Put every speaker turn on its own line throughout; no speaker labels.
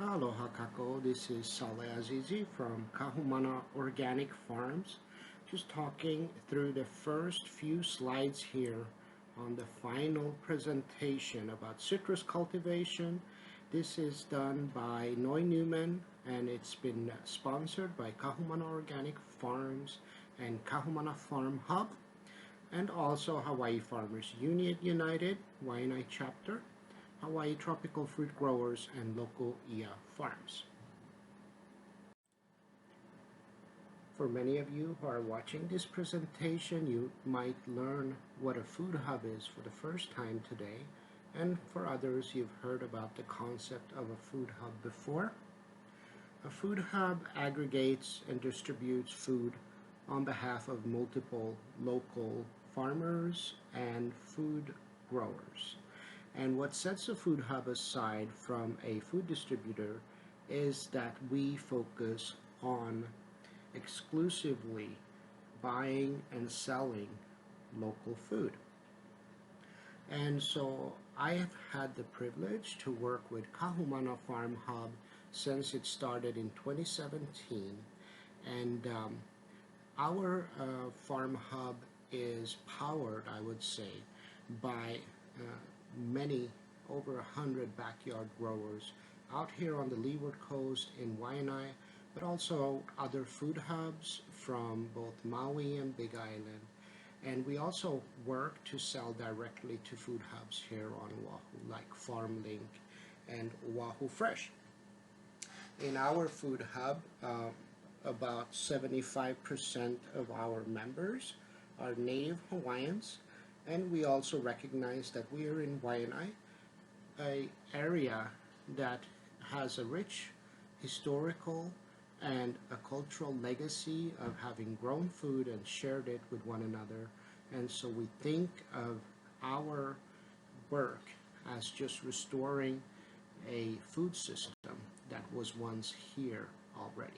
Aloha Kako, this is Saleh Azizi from Kahumana Organic Farms. Just talking through the first few slides here on the final presentation about citrus cultivation. This is done by Noe Neumann and it's been sponsored by Kahumana Organic Farms and Kahumana Farm Hub and also Hawaii Farmers Union United, Waianae Chapter, Hawaii Tropical Fruit Growers, and Lokoea Farms. For many of you who are watching this presentation, you might learn what a food hub is for the first time today, and for others, you've heard about the concept of a food hub before. A food hub aggregates and distributes food on behalf of multiple local farmers and food growers. And what sets a food hub aside from a food distributor is that we focus on exclusively buying and selling local food. And so I have had the privilege to work with Kahumana Farm Hub since it started in 2017. And our farm hub is powered, I would say, by many, over 100 backyard growers out here on the Leeward Coast in Waianae, but also other food hubs from both Maui and Big Island. And we also work to sell directly to food hubs here on Oahu, like FarmLink and Oahu Fresh. In our food hub, about 75% of our members are Native Hawaiians, and we also recognize that we are in Waianae, an area that has a rich historical and a cultural legacy of having grown food and shared it with one another. And so we think of our work as just restoring a food system that was once here already.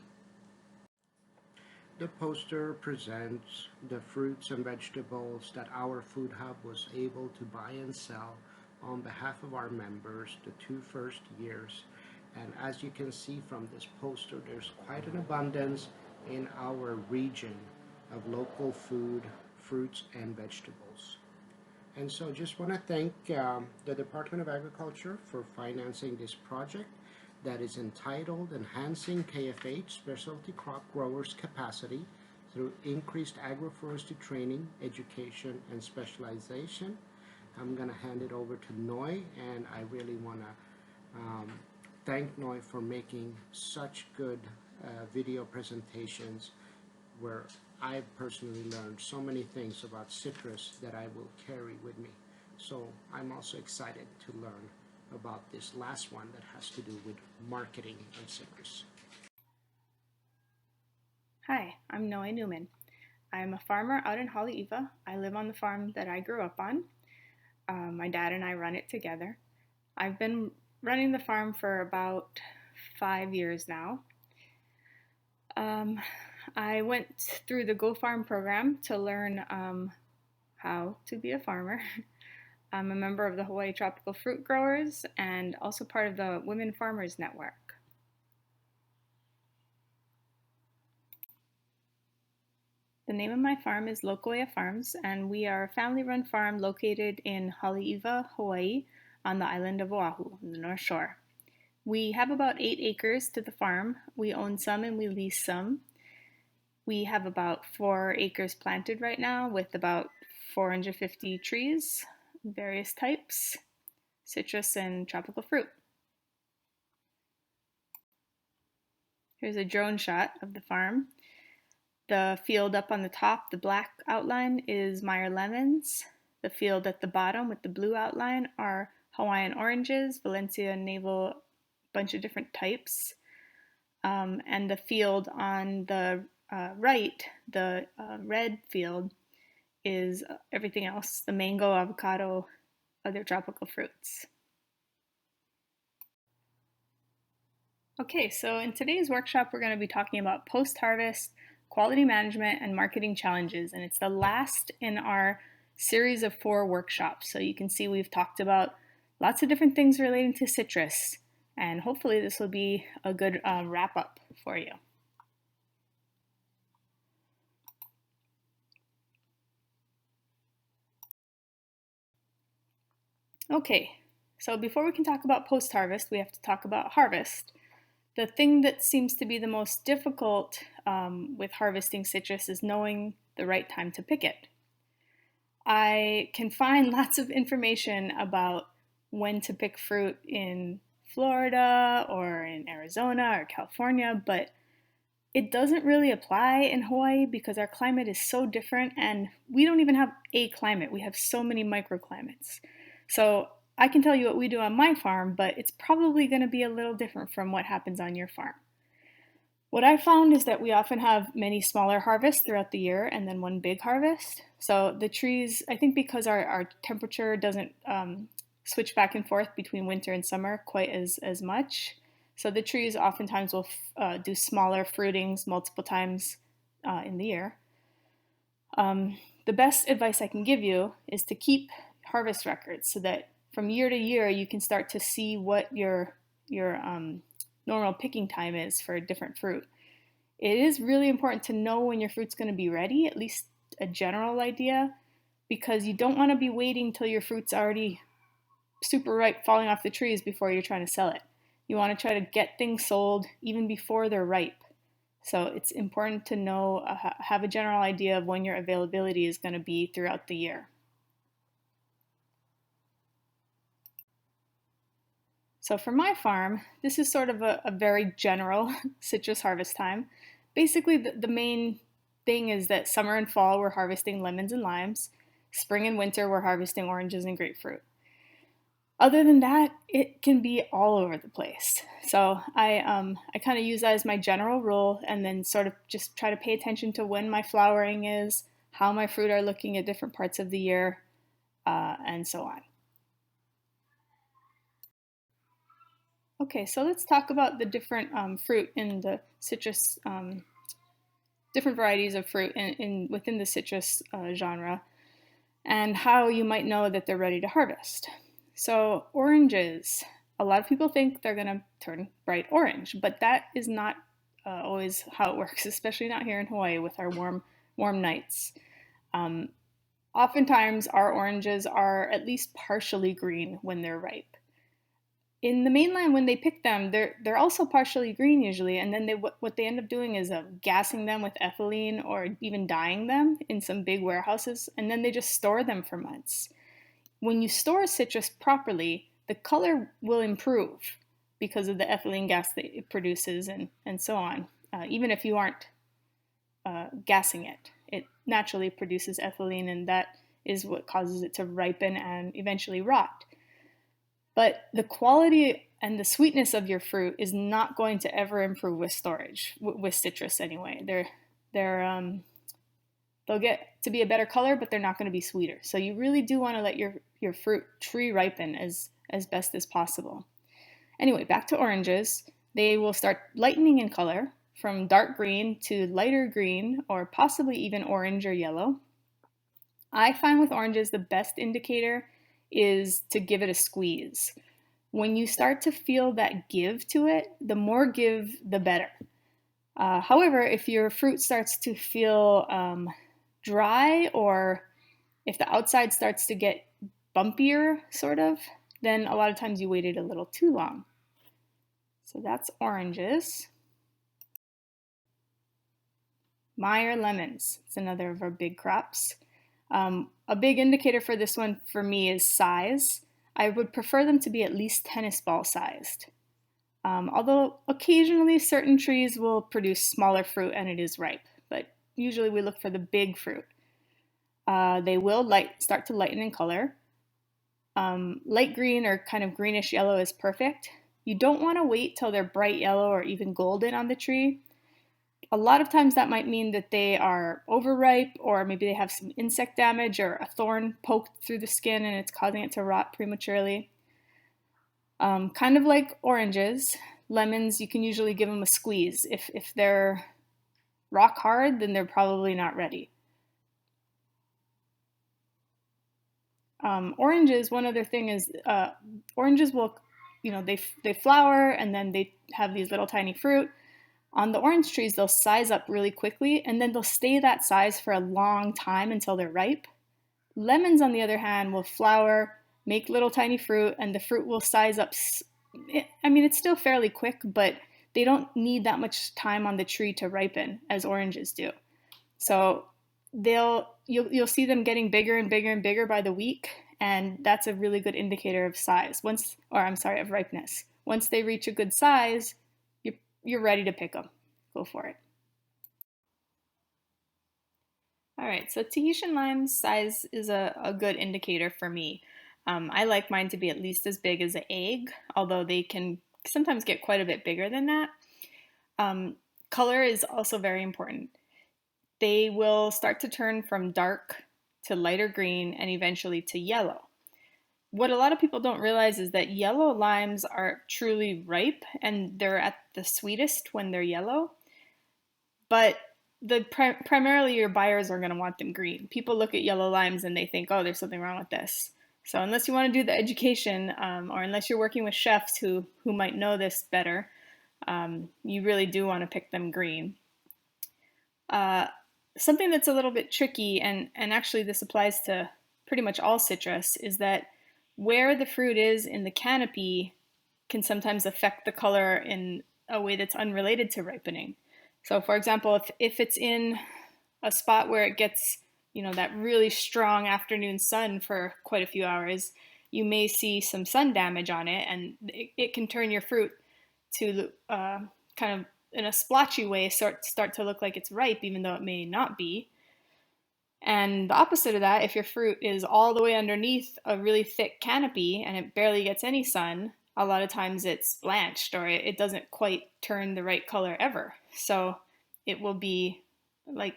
The poster presents the fruits and vegetables that our food hub was able to buy and sell on behalf of our members the first 2 years. And as you can see from this poster, there's quite an abundance in our region of local food, fruits, and vegetables. And so just want to thank the Department of Agriculture for financing this project that is entitled Enhancing KFH Specialty Crop Growers Capacity through Increased Agroforestry Training, Education, and Specialization. I'm going to hand it over to Noe, and I really want to thank Noe for making such good video presentations where I've personally learned so many things about citrus that I will carry with me. So I'm also excited to learn about this last one that has to do with marketing and citrus.
Hi, I'm Noe Neumann. I'm a farmer out in Haleiwa. I live on the farm that I grew up on. My dad and I run it together. I've been running the farm for about 5 years now. I went through the Go Farm program to learn how to be a farmer. I'm a member of the Hawaii Tropical Fruit Growers and also part of the Women Farmers Network. The name of my farm is Lokoea Farms, and we are a family-run farm located in Haleiwa, Hawaii, on the island of Oahu, on the North Shore. We have about 8 acres to the farm. We own some and we lease some. We have about 4 acres planted right now with about 450 trees, various types, citrus and tropical fruit. Here's a drone shot of the farm. The field up on the top, the black outline, is Meyer lemons. The field at the bottom with the blue outline are Hawaiian oranges, Valencia navel, a bunch of different types. And the field on the right, the red field, is everything else, the mango, avocado, other tropical fruits. Okay, so in today's workshop, we're going to be talking about post-harvest, quality management, and marketing challenges, and it's the last in our series of 4 workshops. So you can see we've talked about lots of different things relating to citrus, And hopefully this will be a good wrap up for you. Okay, so before we can talk about post-harvest, we have to talk about harvest. The thing that seems to be the most difficult with harvesting citrus is knowing the right time to pick it. I can find lots of information about when to pick fruit in Florida or in Arizona or California, but it doesn't really apply in Hawaii because our climate is so different and we don't even have a climate. We have so many microclimates. So I can tell you what we do on my farm, but it's probably going to be a little different from what happens on your farm. What I found is that we often have many smaller harvests throughout the year and then one big harvest. So the trees, I think because our temperature doesn't switch back and forth between winter and summer quite as much, so the trees oftentimes will do smaller fruitings multiple times in the year. The best advice I can give you is to keep harvest records so that from year to year you can start to see what your normal picking time is for a different fruit. It is really important to know when your fruit's going to be ready, at least a general idea, because you don't want to be waiting till your fruit's already super ripe, falling off the trees before you're trying to sell it. You want to try to get things sold even before they're ripe. So it's important to know, have a general idea of when your availability is going to be throughout the year. So for my farm, this is sort of a very general citrus harvest time. Basically, the main thing is that summer and fall we're harvesting lemons and limes. Spring and winter we're harvesting oranges and grapefruit. Other than that, it can be all over the place. So I kind of use that as my general rule and then sort of just try to pay attention to when my flowering is, how my fruit are looking at different parts of the year, and so on. Okay, so let's talk about the different fruit in the citrus, different varieties of fruit within the citrus genre, and how you might know that they're ready to harvest. So oranges, a lot of people think they're going to turn bright orange, but that is not always how it works, especially not here in Hawaii with our warm nights. Oftentimes, our oranges are at least partially green when they're ripe. In the mainland, when they pick them, they're also partially green usually, and then what they end up doing is gassing them with ethylene or even dyeing them in some big warehouses, and then they just store them for months. When you store citrus properly, the color will improve because of the ethylene gas that it produces and so on. Even if you aren't gassing it, it naturally produces ethylene, and that is what causes it to ripen and eventually rot. But the quality and the sweetness of your fruit is not going to ever improve with storage, with citrus anyway. They'll get to be a better color, but they're not going to be sweeter. So you really do want to let your fruit tree ripen as best as possible. Anyway, back to oranges. They will start lightening in color from dark green to lighter green or possibly even orange or yellow. I find with oranges the best indicator is to give it a squeeze. When you start to feel that give to it, the more give, the better. However, if your fruit starts to feel dry or if the outside starts to get bumpier, sort of, then a lot of times you waited a little too long. So that's oranges. Meyer lemons, it's another of our big crops. A big indicator for this one for me is size. I would prefer them to be at least tennis ball sized. Although occasionally certain trees will produce smaller fruit and it is ripe, but usually we look for the big fruit. They will start to lighten in color. Light green or kind of greenish yellow is perfect. You don't want to wait till they're bright yellow or even golden on the tree. A lot of times that might mean that they are overripe or maybe they have some insect damage or a thorn poked through the skin and it's causing it to rot prematurely. Kind of like oranges, lemons, you can usually give them a squeeze. If they're rock hard, then they're probably not ready. Oranges, one other thing is oranges will they flower and then they have these little tiny fruit. On the orange trees, they'll size up really quickly and then they'll stay that size for a long time until they're ripe. Lemons, on the other hand, will flower, make little tiny fruit, and the fruit will size up. I mean, it's still fairly quick, but they don't need that much time on the tree to ripen as oranges do. So you'll see them getting bigger and bigger and bigger by the week, and that's a really good indicator of size. Of ripeness. Once they reach a good size, you're ready to pick them. Go for it. All right, so Tahitian lime size is a good indicator for me. I like mine to be at least as big as an egg, although they can sometimes get quite a bit bigger than that. Color is also very important. They will start to turn from dark to lighter green and eventually to yellow. What a lot of people don't realize is that yellow limes are truly ripe and they're at the sweetest when they're yellow. But primarily your buyers are going to want them green. People look at yellow limes and they think, oh, there's something wrong with this. So unless you want to do the education, or unless you're working with chefs who might know this better, you really do want to pick them green. Something that's a little bit tricky, and actually this applies to pretty much all citrus, is that where the fruit is in the canopy can sometimes affect the color in a way that's unrelated to ripening. So for example, if it's in a spot where it gets, that really strong afternoon sun for quite a few hours, you may see some sun damage on it, and it can turn your fruit to kind of in a splotchy way start to look like it's ripe, even though it may not be. And the opposite of that, if your fruit is all the way underneath a really thick canopy and it barely gets any sun, a lot of times it's blanched or it doesn't quite turn the right color ever. So it will be like,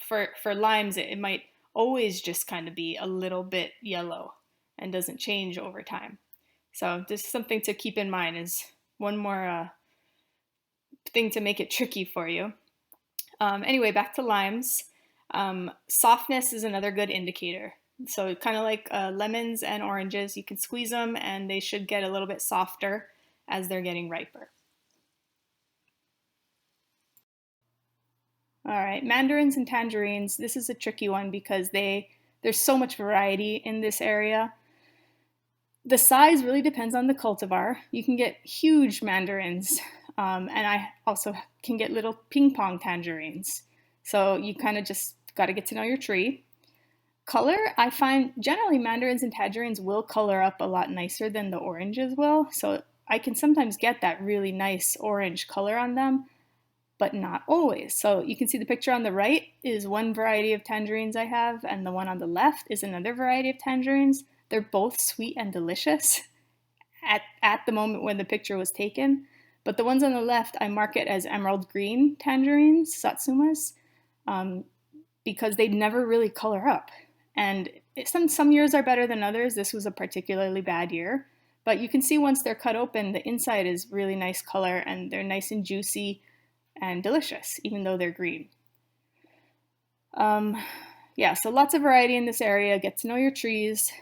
for limes, it might always just kind of be a little bit yellow and doesn't change over time. So just something to keep in mind is one more thing to make it tricky for you. Anyway, back to limes. Softness is another good indicator. So kind of like lemons and oranges, you can squeeze them and they should get a little bit softer as they're getting riper. All right, mandarins and tangerines, this is a tricky one because there's so much variety in this area. The size really depends on the cultivar. You can get huge mandarins, and I also can get little ping pong tangerines. So you kind of just got to get to know your tree. Color, I find generally mandarins and tangerines will color up a lot nicer than the oranges will. So I can sometimes get that really nice orange color on them, but not always. So you can see the picture on the right is one variety of tangerines I have, and the one on the left is another variety of tangerines. They're both sweet and delicious at the moment when the picture was taken. But the ones on the left, I mark it as emerald green tangerines, satsumas, because they never really color up. And some years are better than others. This was a particularly bad year. But you can see once they're cut open, the inside is really nice color and they're nice and juicy and delicious, even though they're green. Yeah, so lots of variety in this area. Get to know your trees.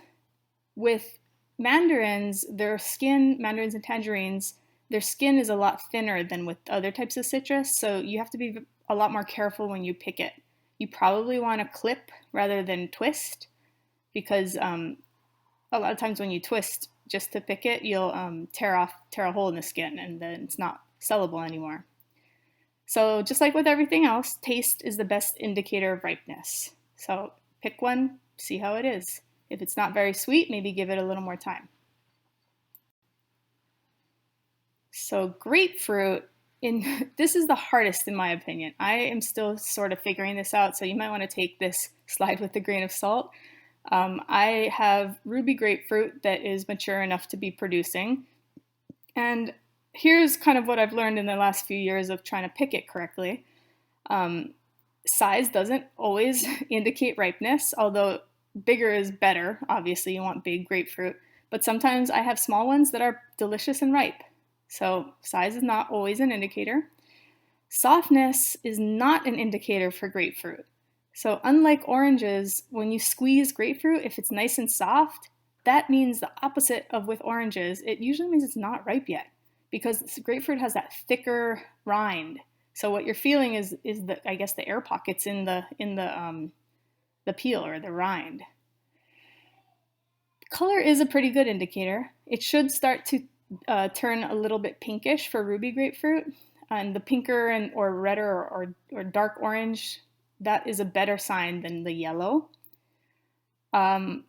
With mandarins, mandarins and tangerines, their skin is a lot thinner than with other types of citrus, so you have to be a lot more careful when you pick it. You probably want to clip rather than twist, because a lot of times when you twist just to pick it, you'll tear a hole in the skin, and then it's not sellable anymore. So just like with everything else, taste is the best indicator of ripeness. So pick one, see how it is. If it's not very sweet, maybe give it a little more time. So grapefruit, this is the hardest in my opinion. I am still sort of figuring this out, so you might want to take this slide with a grain of salt. I have ruby grapefruit that is mature enough to be producing. And here's kind of what I've learned in the last few years of trying to pick it correctly. Size doesn't always indicate ripeness, although bigger is better. Obviously, you want big grapefruit. But sometimes I have small ones that are delicious and ripe. So size is not always an indicator. Softness is not an indicator for grapefruit. So unlike oranges, when you squeeze grapefruit, if it's nice and soft, that means the opposite of with oranges. It usually means it's not ripe yet because grapefruit has that thicker rind. So what you're feeling is the, I guess, the air pockets in the peel or the rind. Color is a pretty good indicator. It should start to turn a little bit pinkish for ruby grapefruit, and the pinker and or redder or dark orange, that is a better sign than the yellow.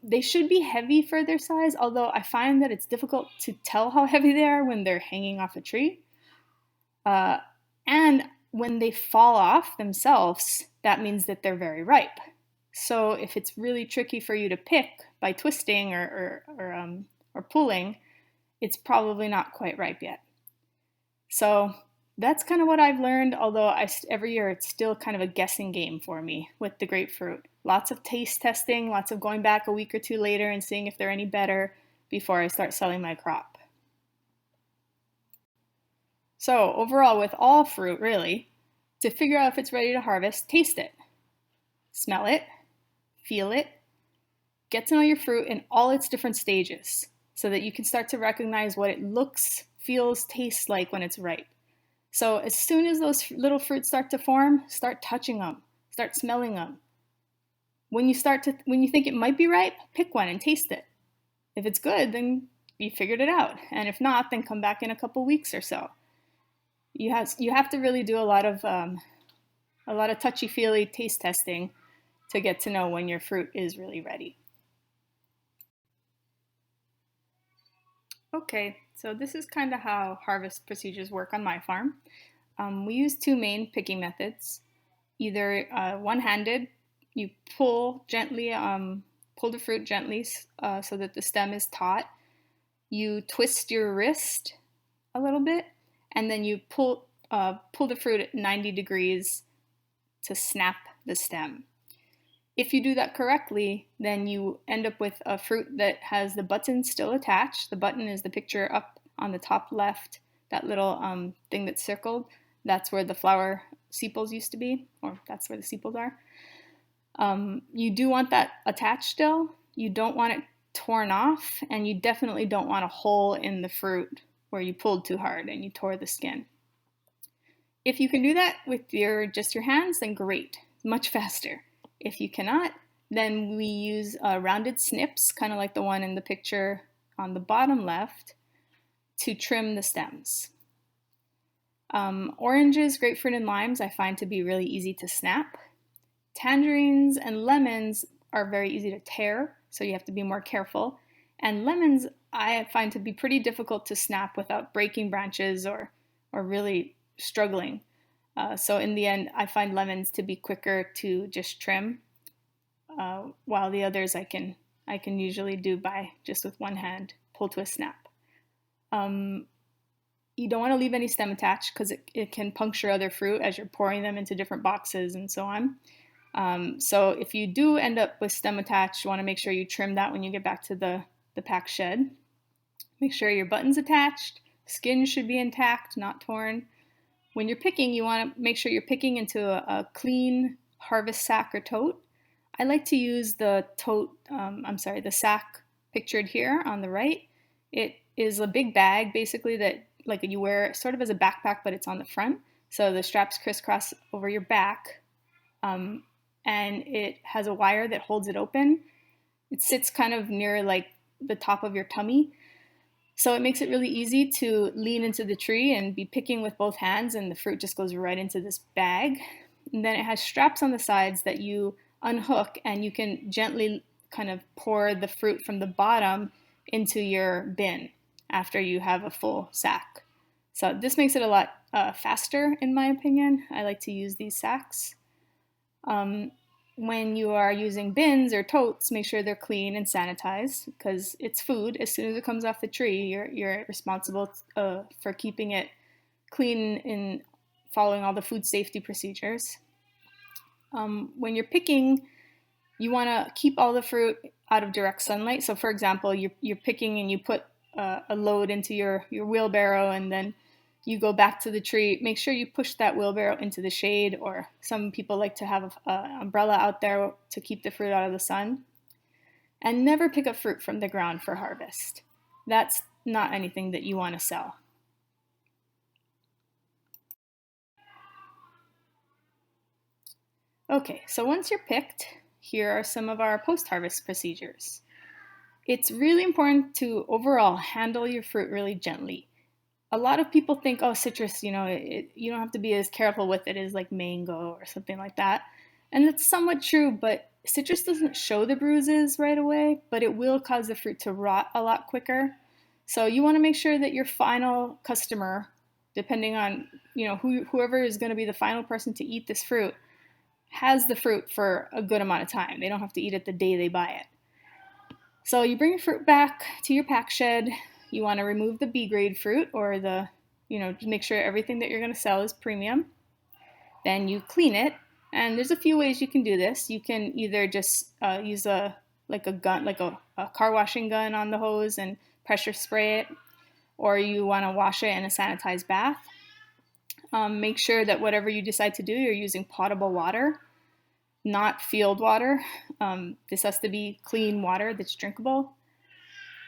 They should be heavy for their size, although I find that it's difficult to tell how heavy they are when they're hanging off a tree. And when they fall off themselves, that means that they're very ripe. So if it's really tricky for you to pick by twisting or pulling, it's probably not quite ripe yet. So that's kind of what I've learned, although every year it's still kind of a guessing game for me with the grapefruit. Lots of taste testing, lots of going back a week or two later and seeing if they're any better before I start selling my crop. So overall, with all fruit, really, to figure out if it's ready to harvest, taste it, smell it, feel it, get to know your fruit in all its different stages so that you can start to recognize what it looks, feels, tastes like when it's ripe. So as soon as those little fruits start to form, start touching them, start smelling them. When you think it might be ripe, pick one and taste it. If it's good, then you figured it out. And if not, then come back in a couple weeks or so. You have to really do a lot of touchy-feely taste testing to get to know when your fruit is really ready. Okay, so this is kind of how harvest procedures work on my farm. We use two main picking methods. Either one-handed, you pull the fruit gently so that the stem is taut. You twist your wrist a little bit, and then you pull the fruit at 90 degrees to snap the stem. If you do that correctly, then you end up with a fruit that has the button still attached. The button is the picture up on the top left, that little thing that's circled. That's where the flower sepals used to be, or that's where the sepals are. You do want that attached still. You don't want it torn off, and you definitely don't want a hole in the fruit where you pulled too hard and you tore the skin. If you can do that with just your hands, then great, much faster. If you cannot, then we use rounded snips, kind of like the one in the picture on the bottom left, to trim the stems. Oranges, grapefruit, and limes I find to be really easy to snap. Tangerines and lemons are very easy to tear, so you have to be more careful. And lemons I find to be pretty difficult to snap without breaking branches or really struggling. So in the end, I find lemons to be quicker to just trim, while the others I can usually do by just with one hand, pull to a snap. You don't want to leave any stem attached because it can puncture other fruit as you're pouring them into different boxes and so on. So if you do end up with stem attached, you want to make sure you trim that when you get back to the pack shed. Make sure your button's attached. Skin should be intact, not torn. When you're picking, you want to make sure you're picking into a clean harvest sack or tote. I like to use the sack pictured here on the right. It is a big bag, basically, that like you wear sort of as a backpack, but it's on the front. So the straps crisscross over your back, and it has a wire that holds it open. It sits kind of near like the top of your tummy. So it makes it really easy to lean into the tree and be picking with both hands, and the fruit just goes right into this bag. And then it has straps on the sides that you unhook, and you can gently kind of pour the fruit from the bottom into your bin after you have a full sack. So this makes it a lot faster, in my opinion. I like to use these sacks. When you are using bins or totes, make sure they're clean and sanitized because it's food. As soon as it comes off the tree, you're responsible for keeping it clean and following all the food safety procedures. When you're picking, you want to keep all the fruit out of direct sunlight. So for example, you're picking and you put a load into your wheelbarrow and then you go back to the tree. Make sure you push that wheelbarrow into the shade, or some people like to have an umbrella out there to keep the fruit out of the sun. And never pick up fruit from the ground for harvest. That's not anything that you want to sell. Okay, so once you're picked, here are some of our post-harvest procedures. It's really important to overall handle your fruit really gently. A lot of people think, oh, citrus, you don't have to be as careful with it as like mango or something like that. And that's somewhat true, but citrus doesn't show the bruises right away, but it will cause the fruit to rot a lot quicker. So you want to make sure that your final customer, depending on whoever is going to be the final person to eat this fruit, has the fruit for a good amount of time. They don't have to eat it the day they buy it. So you bring your fruit back to your pack shed. You want to remove the B grade fruit, or make sure everything that you're going to sell is premium. Then you clean it, and there's a few ways you can do this. You can either just use a gun, like a car washing gun on the hose and pressure spray it, or you want to wash it in a sanitized bath. Make sure that whatever you decide to do, you're using potable water, not field water. This has to be clean water that's drinkable.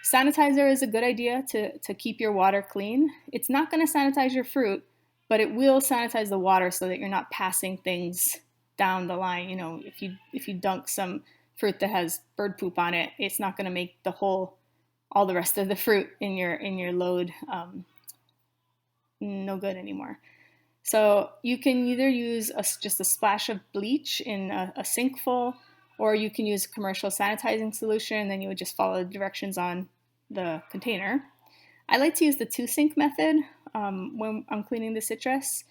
Sanitizer is a good idea to keep your water clean. It's not going to sanitize your fruit, but it will sanitize the water so that you're not passing things down the line. If you dunk some fruit that has bird poop on it, it's not going to make all the rest of the fruit in your load no good anymore. So you can either use just a splash of bleach in a sink full, or you can use commercial sanitizing solution, and then you would just follow the directions on the container. I like to use the 2-sink method when I'm cleaning the citrus.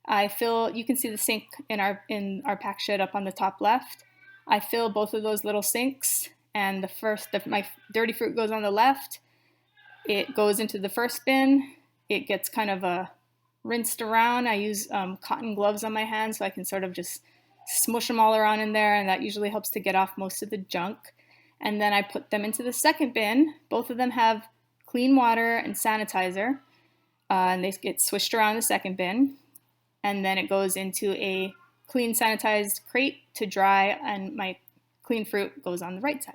You can see the sink in our pack shed up on the top left. I fill both of those little sinks, and my dirty fruit goes on the left. It goes into the first bin. It gets kind of rinsed around. I use cotton gloves on my hands so I can sort of just smush them all around in there, and that usually helps to get off most of the junk. And then I put them into the second bin. Both of them have clean water and sanitizer, and they get swished around the second bin. And then it goes into a clean sanitized crate to dry, and my clean fruit goes on the right side.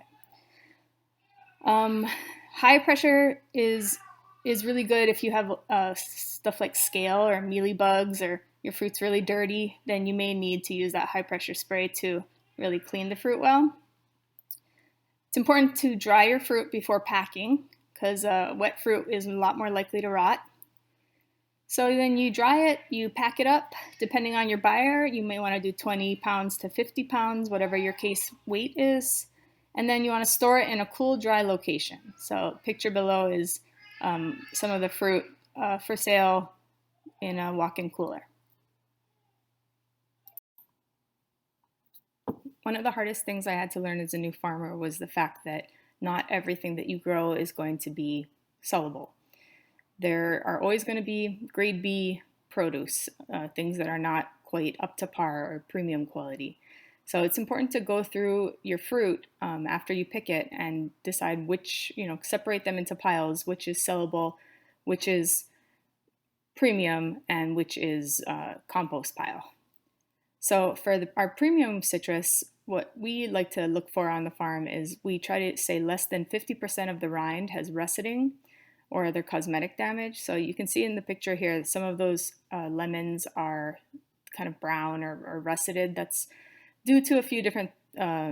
High pressure is really good if you have stuff like scale or mealybugs, or your fruit's really dirty. Then you may need to use that high pressure spray to really clean the fruit well. It's important to dry your fruit before packing, because wet fruit is a lot more likely to rot. So then you dry it, you pack it up. Depending on your buyer, you may want to do 20 pounds to 50 pounds, whatever your case weight is. And then you want to store it in a cool, dry location. So picture below is some of the fruit for sale in a walk-in cooler. One of the hardest things I had to learn as a new farmer was the fact that not everything that you grow is going to be sellable. There are always going to be grade B produce, things that are not quite up to par or premium quality. So it's important to go through your fruit after you pick it and decide separate them into piles, which is sellable, which is premium, and which is compost pile. So for our premium citrus, what we like to look for on the farm is we try to say less than 50% of the rind has russeting or other cosmetic damage. So you can see in the picture here that some of those lemons are kind of brown or russeted. That's due to a few different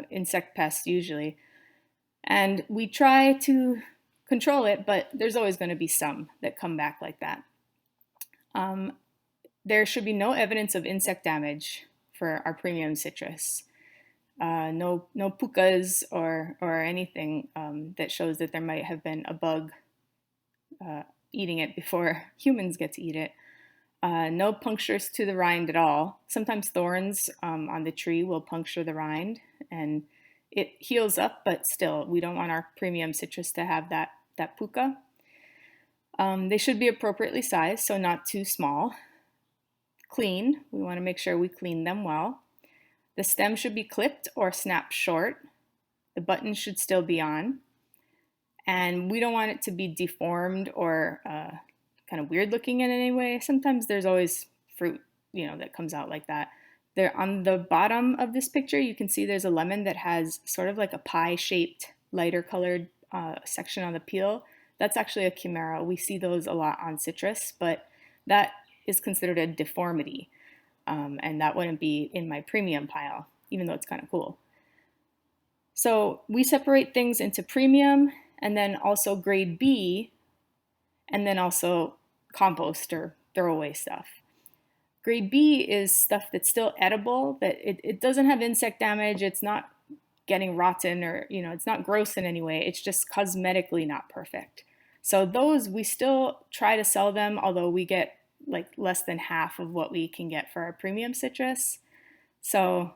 insect pests usually. And we try to control it, but there's always going to be some that come back like that. There should be no evidence of insect damage for our premium citrus. No pukas or anything that shows that there might have been a bug eating it before humans get to eat it. No punctures to the rind at all. Sometimes thorns on the tree will puncture the rind, and it heals up, but still, we don't want our premium citrus to have that puka. They should be appropriately sized, so not too small. Clean, we want to make sure we clean them well. The stem should be clipped or snapped short. The button should still be on. And we don't want it to be deformed or kind of weird looking in any way. Sometimes there's always fruit, that comes out like that. There on the bottom of this picture, you can see there's a lemon that has sort of like a pie-shaped lighter colored section on the peel, that's actually a chimera. We see those a lot on citrus, but that is considered a deformity. And that wouldn't be in my premium pile, even though it's kind of cool. So we separate things into premium and then also grade B, and then also compost or throwaway stuff. Grade B is stuff that's still edible, that it doesn't have insect damage, it's not getting rotten, or it's not gross in any way, it's just cosmetically not perfect. So those, we still try to sell them, although we get like less than half of what we can get for our premium citrus. So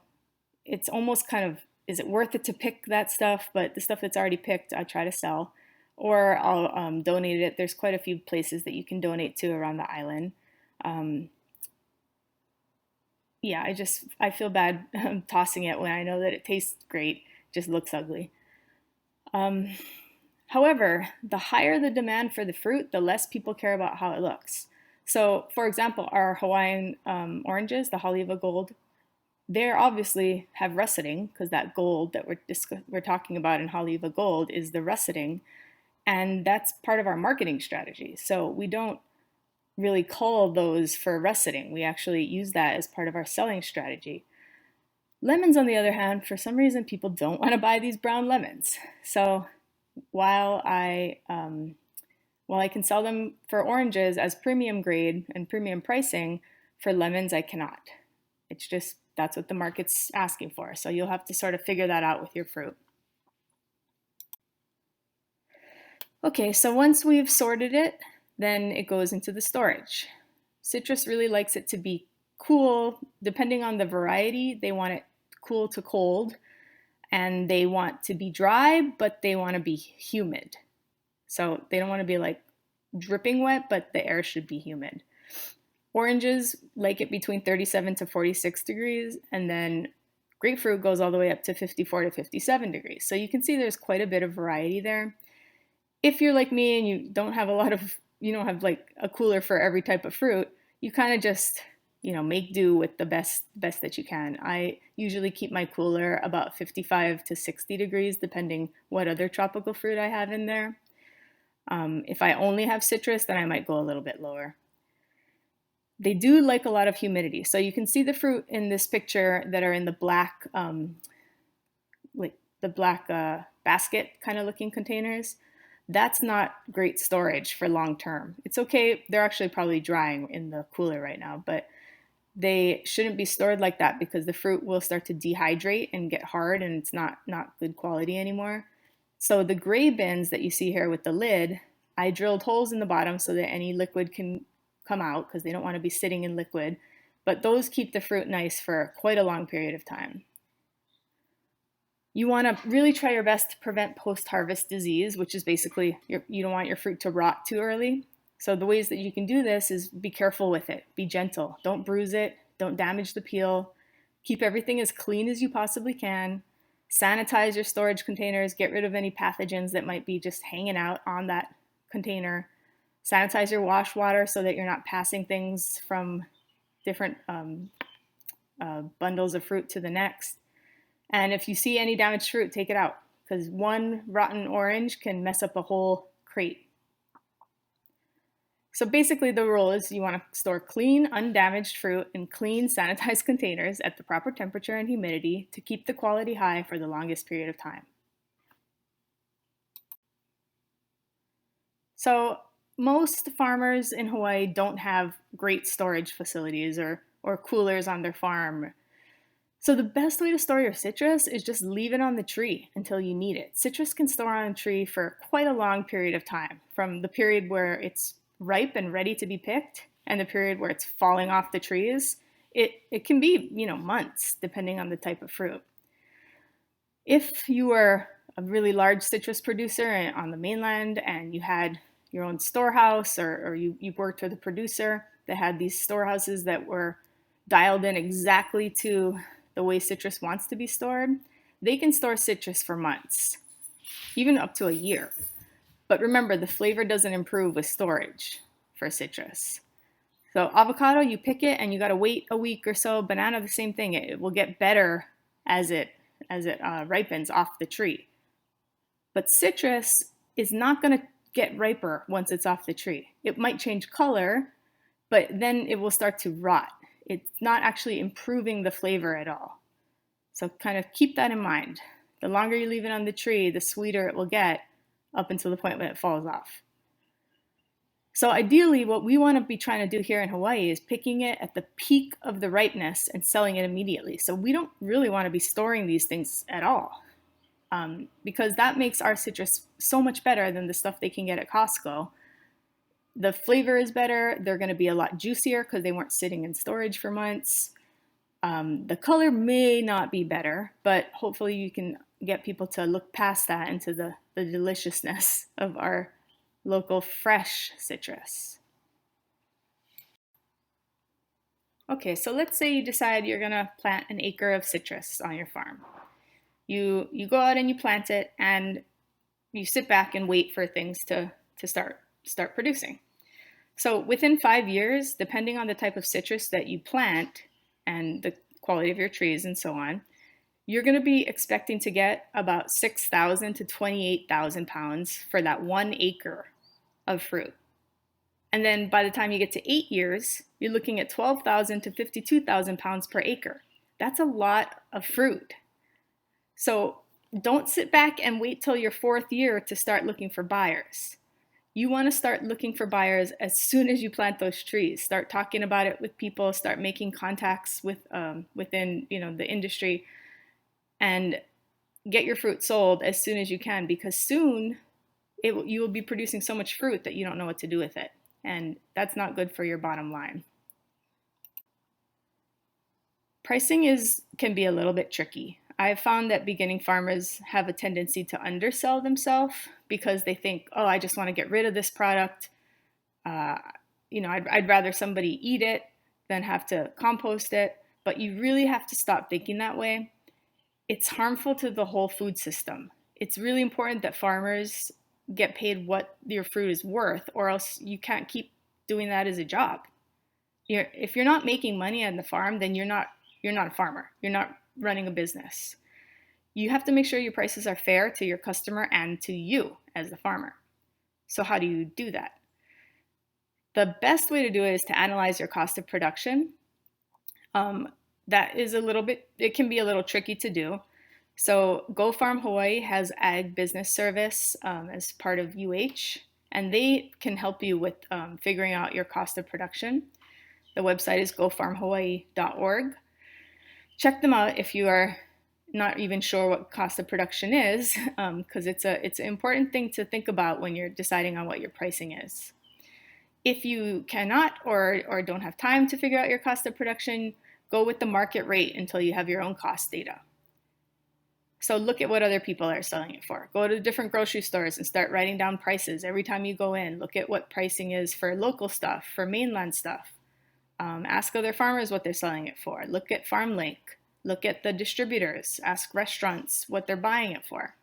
it's almost kind of, is it worth it to pick that stuff? But the stuff that's already picked, I try to sell, or I'll donate it. There's quite a few places that you can donate to around the island. Yeah, I feel bad tossing it when I know that it tastes great, just looks ugly. However, the higher the demand for the fruit, the less people care about how it looks. So, for example, our Hawaiian oranges, the Haleiwa Gold, they obviously have russeting, because that gold that we're talking about in Haleiwa Gold is the russeting, and that's part of our marketing strategy. So we don't really cull those for russeting. We actually use that as part of our selling strategy. Lemons, on the other hand, for some reason, people don't want to buy these brown lemons. So while I can sell them for oranges as premium grade and premium pricing, for lemons I cannot. It's just, that's what the market's asking for. So you'll have to sort of figure that out with your fruit. Okay, so once we've sorted it, then it goes into the storage. Citrus really likes it to be cool. Depending on the variety, they want it cool to cold, and they want to be dry, but they want to be humid. So they don't want to be like dripping wet, but the air should be humid. Oranges like it between 37 to 46 degrees, and then grapefruit goes all the way up to 54 to 57 degrees. So you can see there's quite a bit of variety there. If you're like me and you don't have like a cooler for every type of fruit, you kind of just, make do with the best that you can. I usually keep my cooler about 55 to 60 degrees, depending what other tropical fruit I have in there. If I only have citrus, then I might go a little bit lower. They do like a lot of humidity. So you can see the fruit in this picture that are in the black, basket kind of looking containers. That's not great storage for long term. It's okay. They're actually probably drying in the cooler right now, but they shouldn't be stored like that, because the fruit will start to dehydrate and get hard, and it's not good quality anymore. So the gray bins that you see here with the lid, I drilled holes in the bottom so that any liquid can come out, because they don't want to be sitting in liquid, but those keep the fruit nice for quite a long period of time. You want to really try your best to prevent post-harvest disease, which is basically you don't want your fruit to rot too early. So the ways that you can do this is be careful with it, be gentle, don't bruise it, don't damage the peel, keep everything as clean as you possibly can, sanitize your storage containers, get rid of any pathogens that might be just hanging out on that container, sanitize your wash water so that you're not passing things from different bundles of fruit to the next. And if you see any damaged fruit, take it out, because one rotten orange can mess up a whole crate. So basically the rule is you want to store clean, undamaged fruit in clean, sanitized containers at the proper temperature and humidity to keep the quality high for the longest period of time. So most farmers in Hawaii don't have great storage facilities or coolers on their farm. So the best way to store your citrus is just leave it on the tree until you need it. Citrus can store on a tree for quite a long period of time, from the period where it's ripe and ready to be picked and the period where it's falling off the trees. It can be, months, depending on the type of fruit. If you were a really large citrus producer on the mainland and you had your own storehouse, or you worked with a producer that had these storehouses that were dialed in exactly to the way citrus wants to be stored, they can store citrus for months, even up to a year. But remember, the flavor doesn't improve with storage for citrus. So avocado, you pick it and you got to wait a week or so. Banana, the same thing. It will get better as it ripens off the tree. But citrus is not going to get riper once it's off the tree. It might change color, but then it will start to rot. It's not actually improving the flavor at all. So kind of keep that in mind. The longer you leave it on the tree, the sweeter it will get up until the point when it falls off. So ideally, what we want to be trying to do here in Hawaii is picking it at the peak of the ripeness and selling it immediately. So we don't really want to be storing these things at all, because that makes our citrus so much better than the stuff they can get at Costco. The flavor is better. They're going to be a lot juicier because they weren't sitting in storage for months. The color may not be better, but hopefully you can get people to look past that into the deliciousness of our local fresh citrus. Okay, so let's say you decide you're gonna plant an acre of citrus on your farm. You go out and you plant it, and you sit back and wait for things to start producing. So within 5 years, depending on the type of citrus that you plant and the quality of your trees and so on, you're going to be expecting to get about 6,000 to 28,000 pounds for that 1 acre of fruit. And then by the time you get to 8 years, you're looking at 12,000 to 52,000 pounds per acre. That's a lot of fruit. So don't sit back and wait till your 4th year to start looking for buyers. You want to start looking for buyers as soon as you plant those trees. Start talking about it with people. Start making contacts within the industry, and get your fruit sold as soon as you can, because soon you will be producing so much fruit that you don't know what to do with it, and that's not good for your bottom line. Pricing can be a little bit tricky. I've found that beginning farmers have a tendency to undersell themselves because they think, oh, I just want to get rid of this product. I'd rather somebody eat it than have to compost it. But you really have to stop thinking that way. It's harmful to the whole food system. It's really important that farmers get paid what your fruit is worth, or else you can't keep doing that as a job. If you're not making money on the farm, then you're not a farmer. You're not running a business. You have to make sure your prices are fair to your customer and to you as the farmer. So how do you do that? The best way to do it is to analyze your cost of production. It can be a little tricky to do. So Go Farm Hawaii has Ag Business Service as part of UH, and they can help you with figuring out your cost of production. The website is gofarmhawaii.org. Check them out if you are not even sure what cost of production is, because it's an important thing to think about when you're deciding on what your pricing is. If you cannot or don't have time to figure out your cost of production, go with the market rate until you have your own cost data. So look at what other people are selling it for. Go to different grocery stores and start writing down prices every time you go in. Look at what pricing is for local stuff, for mainland stuff. Ask other farmers what they're selling it for. Look at FarmLink. Look at the distributors. Ask restaurants what they're buying it for.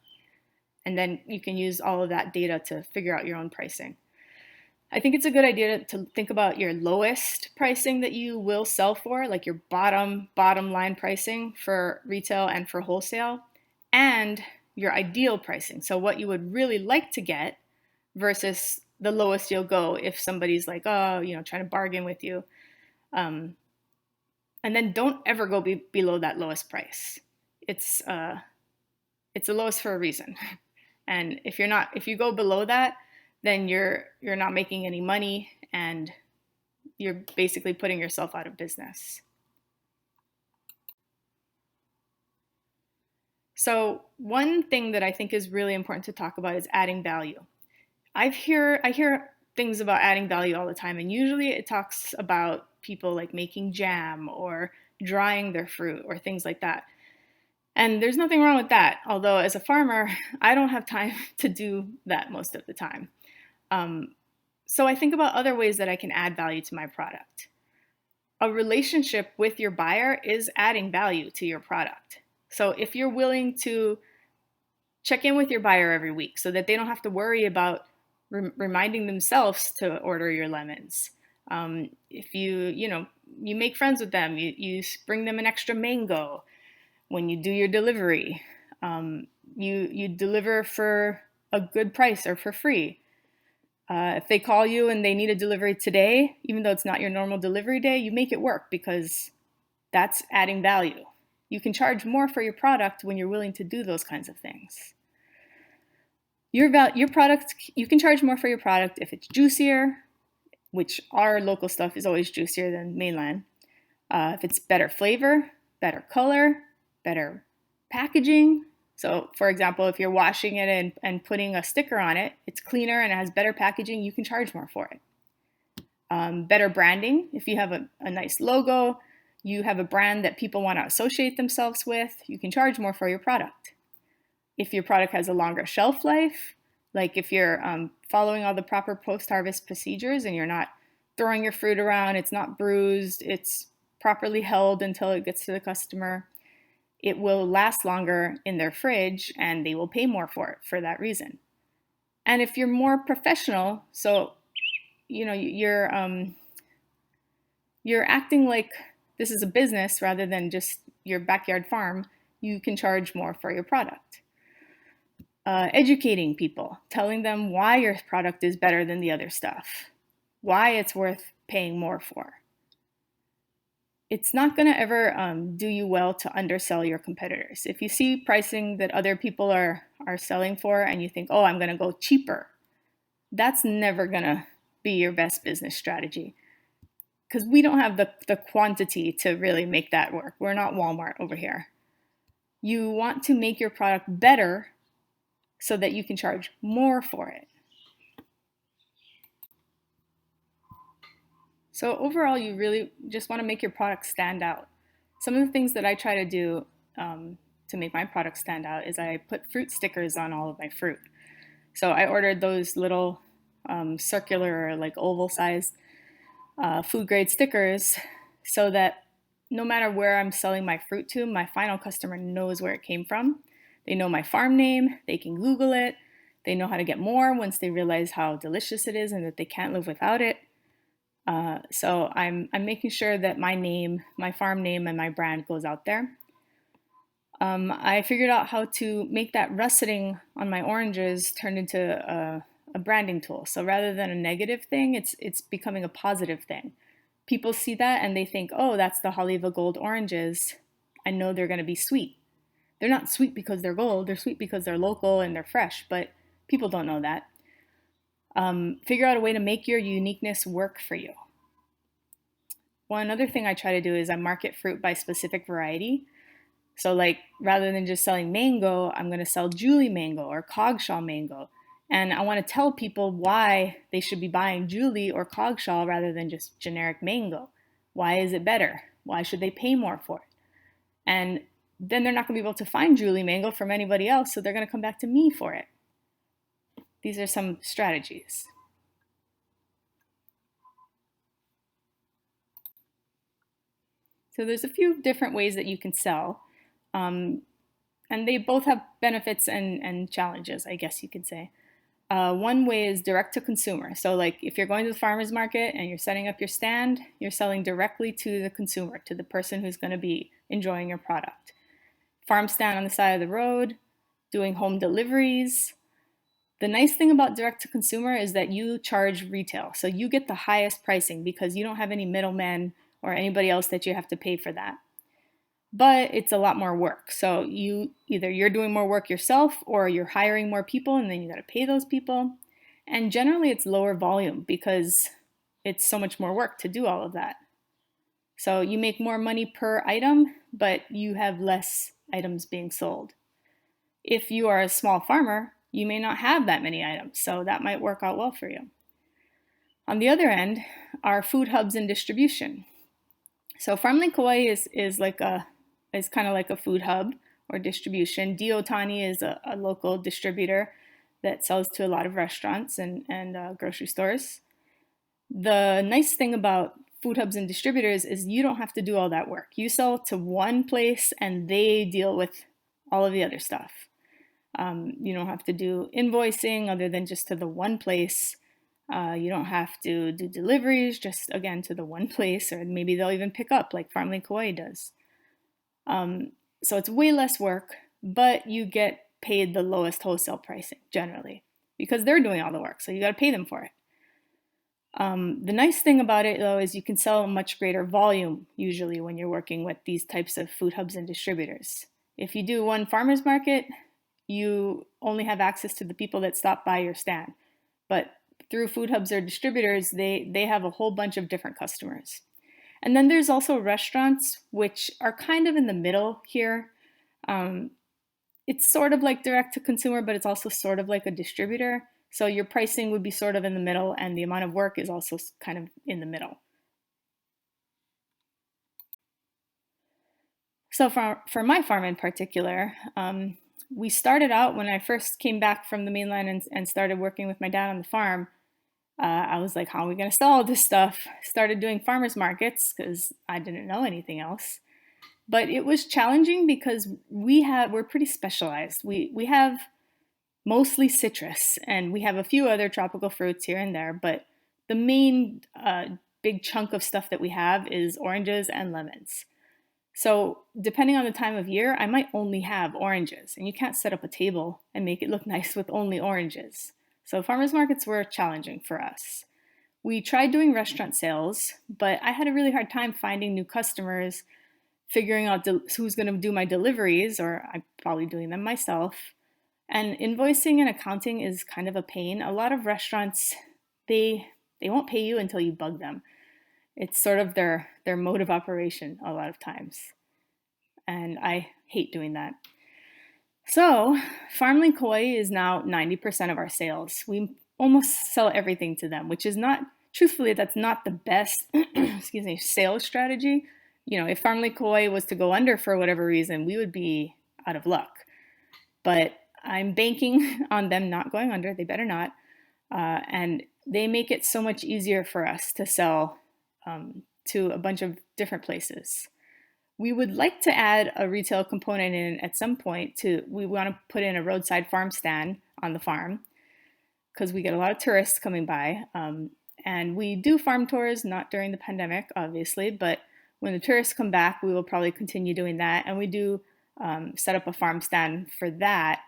And then you can use all of that data to figure out your own pricing. I think it's a good idea to think about your lowest pricing that you will sell for, like your bottom line pricing for retail and for wholesale, and your ideal pricing. So what you would really like to get versus the lowest you'll go if somebody's like, oh, trying to bargain with you. And then don't ever go below that lowest price. It's the lowest for a reason. And if you go below that, then you're not making any money, and you're basically putting yourself out of business. So one thing that I think is really important to talk about is adding value. I hear things about adding value all the time, and usually it talks about people like making jam or drying their fruit or things like that. And there's nothing wrong with that, although as a farmer, I don't have time to do that most of the time. So I think about other ways that I can add value to my product. A relationship with your buyer is adding value to your product. So if you're willing to check in with your buyer every week so that they don't have to worry about reminding themselves to order your lemons. If you make friends with them, you bring them an extra mango when you do your delivery. You deliver for a good price or for free. If they call you and they need a delivery today, even though it's not your normal delivery day, you make it work because that's adding value. You can charge more for your product when you're willing to do those kinds of things. Your product, you can charge more for your product if it's juicier, which our local stuff is always juicier than mainland. If it's better flavor, better color, better packaging. So, for example, if you're washing it and putting a sticker on it, it's cleaner and it has better packaging, you can charge more for it. Better branding. If you have a nice logo, you have a brand that people want to associate themselves with, you can charge more for your product. If your product has a longer shelf life, like if you're following all the proper post-harvest procedures and you're not throwing your fruit around, it's not bruised, it's properly held until it gets to the customer, it will last longer in their fridge and they will pay more for it for that reason. And if you're more professional, so you're acting like this is a business rather than just your backyard farm, you can charge more for your product. Educating people, telling them why your product is better than the other stuff, why it's worth paying more for. It's not going to ever do you well to undersell your competitors. If you see pricing that other people are selling for and you think, oh, I'm going to go cheaper, that's never going to be your best business strategy because we don't have the quantity to really make that work. We're not Walmart over here. You want to make your product better so that you can charge more for it. So overall, you really just want to make your product stand out. Some of the things that I try to do to make my product stand out is I put fruit stickers on all of my fruit. So I ordered those little circular, like oval-sized food grade stickers so that no matter where I'm selling my fruit to, my final customer knows where it came from. They know my farm name, they can Google it, they know how to get more once they realize how delicious it is and that they can't live without it. So I'm making sure that my name, my farm name, and my brand goes out there. I figured out how to make that russeting on my oranges turn into a branding tool. So rather than a negative thing, it's becoming a positive thing. People see that and they think, oh, that's the Haleiwa Gold oranges. I know they're going to be sweet. They're not sweet because they're gold. They're sweet because they're local and they're fresh, but people don't know that. Figure out a way to make your uniqueness work for you. One other thing I try to do is I market fruit by specific variety. So like rather than just selling mango, I'm going to sell Julie mango or Coggeshall mango. And I want to tell people why they should be buying Julie or Coggeshall rather than just generic mango. Why is it better? Why should they pay more for it? And then they're not going to be able to find Julie mango from anybody else, so they're going to come back to me for it. These are some strategies. So there's a few different ways that you can sell. And they both have benefits and challenges, I guess you could say. One way is direct to consumer. So like if you're going to the farmer's market and you're setting up your stand, you're selling directly to the consumer, to the person who's going to be enjoying your product. Farm stand on the side of the road, doing home deliveries. The nice thing about direct to consumer is that you charge retail. So you get the highest pricing because you don't have any middlemen or anybody else that you have to pay for that. But it's a lot more work. So you're doing more work yourself or you're hiring more people and then you got to pay those people. And generally it's lower volume because it's so much more work to do all of that. So you make more money per item, but you have less items being sold. If you are a small farmer, you may not have that many items, so that might work out well for you. On the other end are food hubs and distribution. So Farmland Kauai is kind of like a food hub or distribution. Diotani is a local distributor that sells to a lot of restaurants and grocery stores. The nice thing about food hubs and distributors is you don't have to do all that work. You sell to one place and they deal with all of the other stuff. You don't have to do invoicing other than just to the one place. You don't have to do deliveries just again to the one place, or maybe they'll even pick up like Farmland Kauai does. So it's way less work, but you get paid the lowest wholesale pricing generally because they're doing all the work. So you got to pay them for it. The nice thing about it though is you can sell a much greater volume usually when you're working with these types of food hubs and distributors. If you do one farmer's market, you only have access to the people that stop by your stand. But through food hubs or distributors, they have a whole bunch of different customers. And then there's also restaurants, which are kind of in the middle here. It's sort of like direct to consumer, but it's also sort of like a distributor. So your pricing would be sort of in the middle, and the amount of work is also kind of in the middle. So for my farm in particular, we started out when I first came back from the mainland and started working with my dad on the farm. I was like, how are we going to sell all this stuff? Started doing farmers markets because I didn't know anything else. But it was challenging because we're pretty specialized. We have mostly citrus, and we have a few other tropical fruits here and there, but the main big chunk of stuff that we have is oranges and lemons. So depending on the time of year, I might only have oranges, and you can't set up a table and make it look nice with only oranges. So farmers markets were challenging for us. We tried doing restaurant sales, but I had a really hard time finding new customers, figuring out who's going to do my deliveries, or I'm probably doing them myself. And invoicing and accounting is kind of a pain. A lot of restaurants, they won't pay you until you bug them. It's sort of their mode of operation a lot of times. And I hate doing that. So Farmlink Hawaii is now 90% of our sales. We almost sell everything to them, which is not, truthfully, that's not the best, excuse me, sales strategy. You know, if Farmlink Hawaii was to go under for whatever reason, we would be out of luck. But I'm banking on them not going under. They better not. And they make it so much easier for us to sell to a bunch of different places. We would like to add a retail component in at some point. We want to put in a roadside farm stand on the farm because we get a lot of tourists coming by. And we do farm tours, not during the pandemic, obviously, but when the tourists come back, we will probably continue doing that. And we do set up a farm stand for that,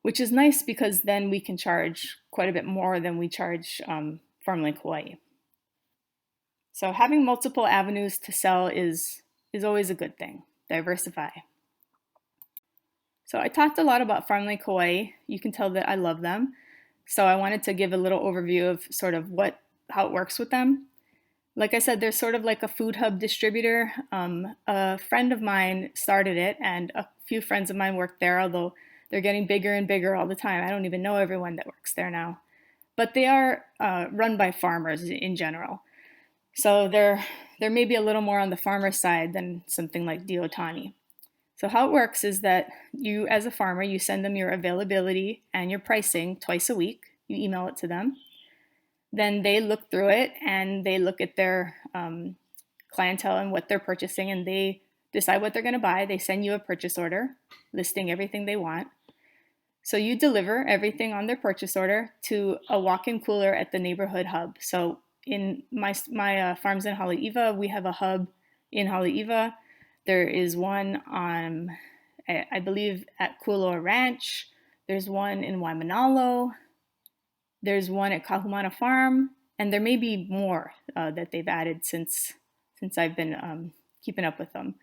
which is nice because then we can charge quite a bit more than we charge Farmlink Hawaii. So having multiple avenues to sell is always a good thing. Diversify. So I talked a lot about Farmlink Hawaii. You can tell that I love them. So I wanted to give a little overview of sort of how it works with them. Like I said, they're sort of like a food hub distributor. A friend of mine started it, and a few friends of mine work there, although they're getting bigger and bigger all the time. I don't even know everyone that works there now. But they are run by farmers in general. So they're maybe a little more on the farmer side than something like Diotani. So how it works is that you, as a farmer, you send them your availability and your pricing twice a week. You email it to them. Then they look through it and they look at their clientele and what they're purchasing, and they decide what they're going to buy. They send you a purchase order listing everything they want. So you deliver everything on their purchase order to a walk-in cooler at the neighborhood hub. So in my farms in Haleiwa, we have a hub in Haleiwa. There is one on, I believe, at Kualoa Ranch. There's one in Waimanalo. There's one at Kahumana Farm, and there may be more that they've added since I've been keeping up with them.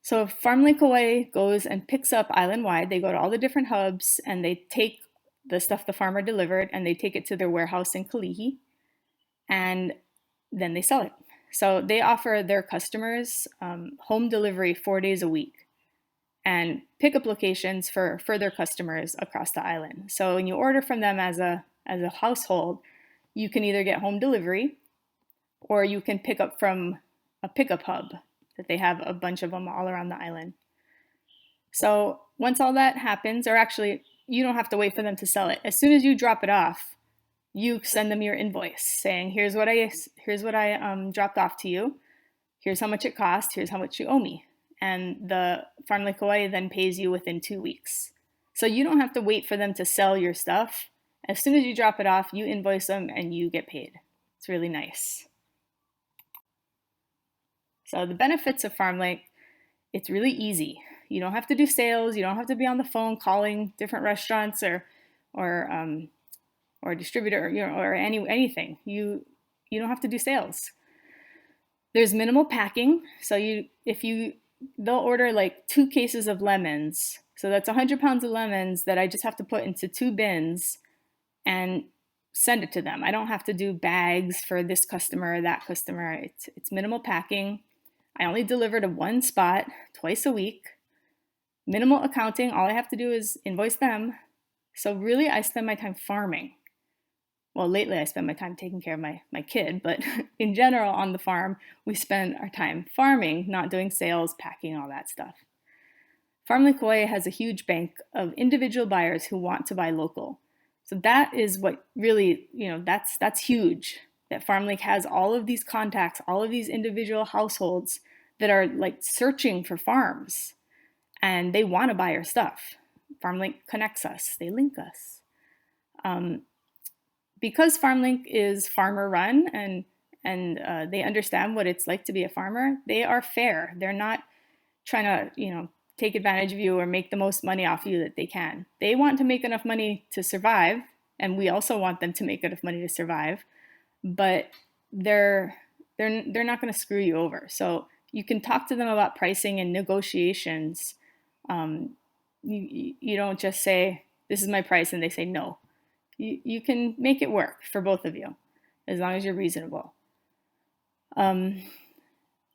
So Farmlink Hawaii goes and picks up island-wide. They go to all the different hubs, and they take the stuff the farmer delivered, and they take it to their warehouse in Kalihi, and then they sell it. So they offer their customers home delivery 4 days a week and pickup locations for further customers across the island. So when you order from them as a household, you can either get home delivery or you can pick up from a pickup hub that they have a bunch of them all around the island. So once all that happens, or actually you don't have to wait for them to sell it. As soon as you drop it off, you send them your invoice saying, here's what I dropped off to you. Here's how much it cost. Here's how much you owe me. And the Farmlink Hawaii then pays you within 2 weeks. So you don't have to wait for them to sell your stuff. As soon as you drop it off, you invoice them and you get paid. It's really nice. So the benefits of Farmlink, it's really easy. You don't have to do sales. You don't have to be on the phone calling different restaurants or or distributor, or anything. You don't have to do sales. There's minimal packing, so they'll order like 2 cases of lemons. So that's 100 pounds of lemons that I just have to put into 2 bins and send it to them. I don't have to do bags for this customer or that customer. It's minimal packing. I only deliver to one spot twice a week. Minimal accounting. All I have to do is invoice them. So really, I spend my time farming. Well, lately I spend my time taking care of my kid, but in general on the farm, we spend our time farming, not doing sales, packing, all that stuff. Farm Lokoea has a huge bank of individual buyers who want to buy local. So that is what really, that's huge. That FarmLink has all of these contacts, all of these individual households that are like searching for farms, and they want to buy our stuff. FarmLink connects us, they link us. Because FarmLink is farmer run and they understand what it's like to be a farmer, they are fair. They're not trying to, take advantage of you or make the most money off you that they can. They want to make enough money to survive, and we also want them to make enough money to survive, but they're not going to screw you over. So you can talk to them about pricing and negotiations. You don't just say, this is my price, and they say no. You can make it work for both of you as long as you're reasonable.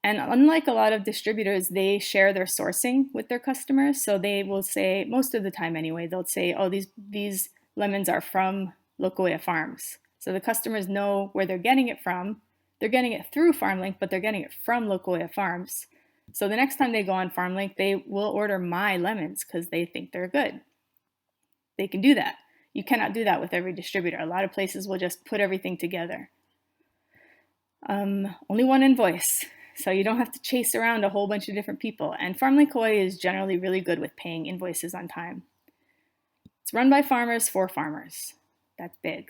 And unlike a lot of distributors, they share their sourcing with their customers. So they will say, most of the time anyway, they'll say, oh, these lemons are from Lokoea farms. So the customers know where they're getting it from. They're getting it through FarmLink, but they're getting it from Lokoea farms. So the next time they go on FarmLink, they will order my lemons because they think they're good. They can do that. You cannot do that with every distributor. A lot of places will just put everything together. Only one invoice, so you don't have to chase around a whole bunch of different people. And Farm Lokoea is generally really good with paying invoices on time. It's run by farmers for farmers. That's big.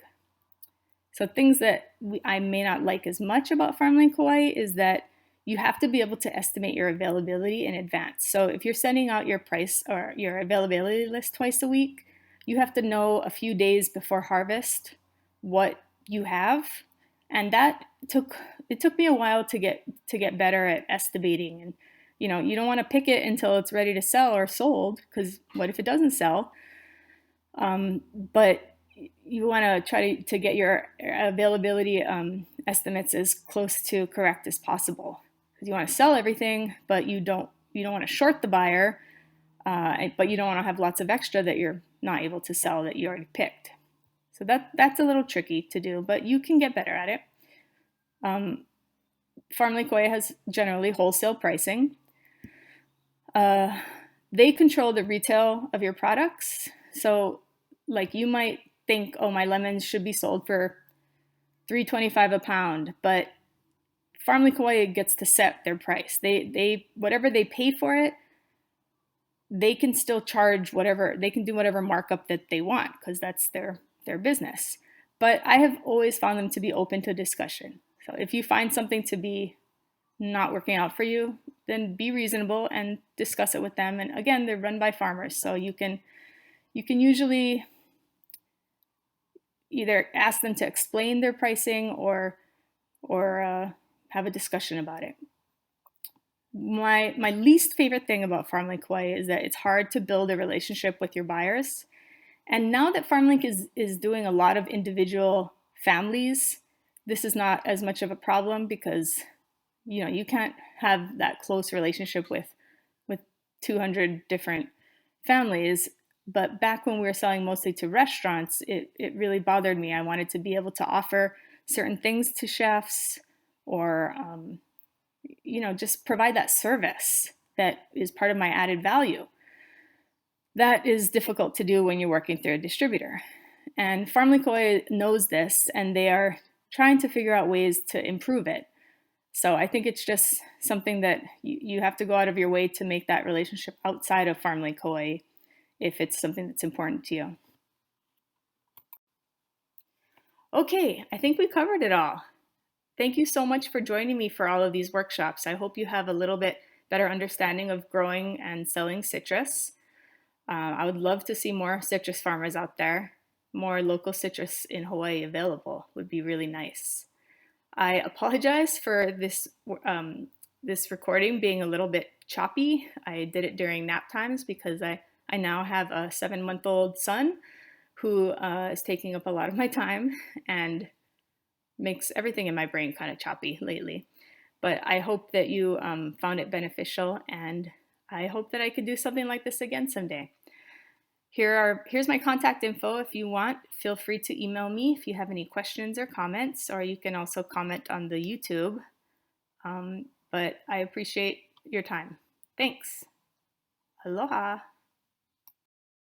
So things that I may not like as much about Farm Lokoea is that you have to be able to estimate your availability in advance. So if you're sending out your price or your availability list twice a week, you have to know a few days before harvest what you have, and it took me a while to get better at estimating. And you don't want to pick it until it's ready to sell or sold, because what if it doesn't sell? But you want to try to get your availability estimates as close to correct as possible, because you want to sell everything, but you don't want to short the buyer, but you don't want to have lots of extra that you're not able to sell that you already picked. So that's a little tricky to do, but you can get better at it. Farm Lokoea has generally wholesale pricing. They control the retail of your products. So like you might think, oh, my lemons should be sold for $3.25 a pound, but Farm Lokoea gets to set their price. They whatever they pay for it, they can still charge whatever, they can do whatever markup that they want, because that's their business. But I have always found them to be open to discussion. So if you find something to be not working out for you, then be reasonable and discuss it with them. And again, they're run by farmers, so you can usually either ask them to explain their pricing or have a discussion about it. My least favorite thing about FarmLink Lokoea is that it's hard to build a relationship with your buyers. And now that FarmLink is doing a lot of individual families, this is not as much of a problem, because you can't have that close relationship with 200 different families. But back when we were selling mostly to restaurants, it really bothered me. I wanted to be able to offer certain things to chefs, or just provide that service that is part of my added value. That is difficult to do when you're working through a distributor. And Farm Lokoea knows this, and they are trying to figure out ways to improve it. So I think it's just something that you have to go out of your way to make that relationship outside of Farm Lokoea if it's something that's important to you. Okay, I think we covered it all. Thank you so much for joining me for all of these workshops. I hope you have a little bit better understanding of growing and selling citrus. I would love to see more citrus farmers out there. More local citrus in Hawaii available would be really nice. I apologize for this recording being a little bit choppy. I did it during nap times because I now have a 7-month-old son who is taking up a lot of my time and makes everything in my brain kind of choppy lately. But I hope that you found it beneficial, and I hope that I could do something like this again someday. Here's my contact info. If you want, feel free to email me if you have any questions or comments, or you can also comment on the YouTube. But I appreciate your time. Thanks. Aloha.